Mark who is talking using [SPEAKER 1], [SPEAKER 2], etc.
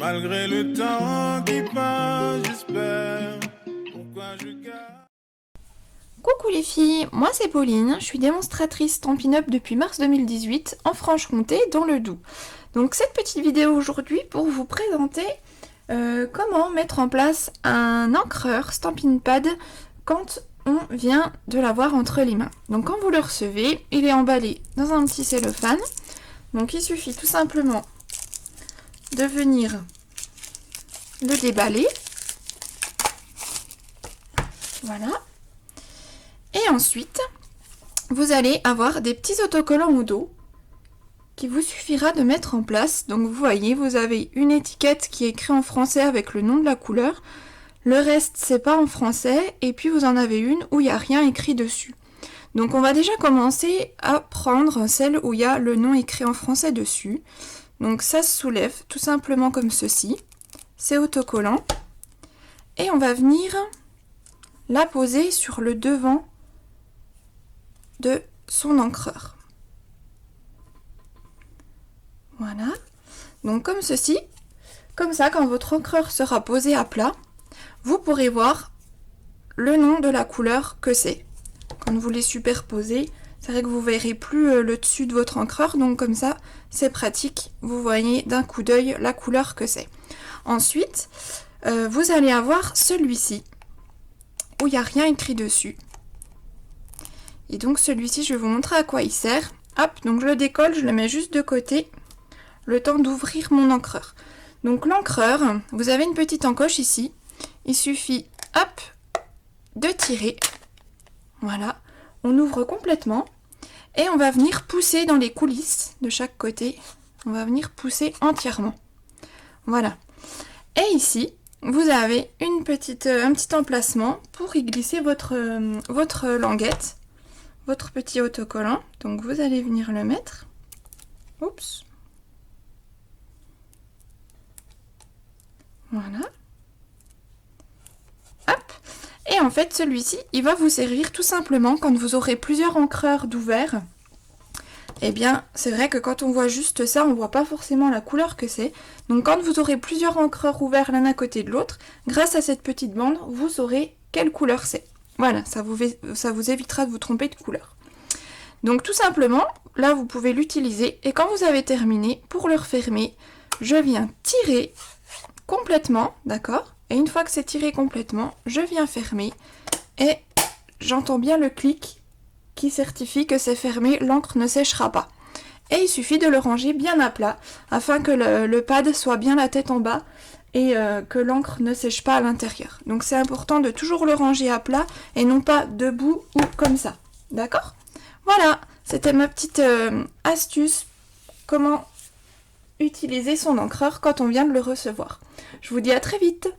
[SPEAKER 1] Malgré le temps qui passe, j'espère. Pourquoi je garde.
[SPEAKER 2] Coucou les filles, moi c'est Pauline, je suis démonstratrice Stampin' Up depuis mars 2018 en Franche-Comté dans le Doubs. Donc cette petite vidéo aujourd'hui pour vous présenter comment mettre en place un encreur Stampin' Pad quand on vient de l'avoir entre les mains. Donc quand vous le recevez, il est emballé dans un petit cellophane. Donc il suffit tout simplement de venir le déballer. Voilà. Et ensuite, vous allez avoir des petits autocollants au dos qu'il vous suffira de mettre en place. Donc vous voyez, vous avez une étiquette qui est écrite en français avec le nom de la couleur. Le reste, c'est pas en français. Et puis vous en avez une où il n'y a rien écrit dessus. Donc on va déjà commencer à prendre celle où il y a le nom écrit en français dessus. Donc ça se soulève tout simplement comme ceci. C'est autocollant. Et on va venir la poser sur le devant de son encreur. Voilà. Donc comme ceci. Comme ça, quand votre encreur sera posé à plat, vous pourrez voir le nom de la couleur que c'est. Quand vous les superposez, c'est vrai que vous verrez plus le dessus de votre encreur, donc comme ça, c'est pratique. Vous voyez d'un coup d'œil la couleur que c'est. Ensuite, vous allez avoir celui-ci, où il n'y a rien écrit dessus. Et donc celui-ci, je vais vous montrer à quoi il sert. Hop, donc je le décolle, je le mets juste de côté, le temps d'ouvrir mon encreur. Donc l'encreur, vous avez une petite encoche ici. Il suffit, hop, de tirer. Voilà, on ouvre complètement. Et on va venir pousser dans les coulisses de chaque côté. On va venir pousser entièrement. Voilà. Et ici, vous avez un petit emplacement pour y glisser votre languette. Votre petit autocollant, donc vous allez venir le mettre. Oups. Voilà. Hop. Et en fait, celui-ci, il va vous servir tout simplement quand vous aurez plusieurs encreurs d'ouvert. Eh bien, c'est vrai que quand on voit juste ça, on voit pas forcément la couleur que c'est. Donc quand vous aurez plusieurs encreurs ouverts l'un à côté de l'autre, grâce à cette petite bande, vous saurez quelle couleur c'est. Voilà, ça vous évitera de vous tromper de couleur. Donc tout simplement, là vous pouvez l'utiliser et quand vous avez terminé, pour le refermer, je viens tirer complètement, d'accord? Et une fois que c'est tiré complètement, je viens fermer et j'entends bien le clic qui certifie que c'est fermé, l'encre ne séchera pas. Et il suffit de le ranger bien à plat afin que le pad soit bien la tête en bas et que l'encre ne sèche pas à l'intérieur. Donc c'est important de toujours le ranger à plat et non pas debout ou comme ça. D'accord? Voilà, c'était ma petite astuce, comment utiliser son encreur quand on vient de le recevoir. Je vous dis à très vite!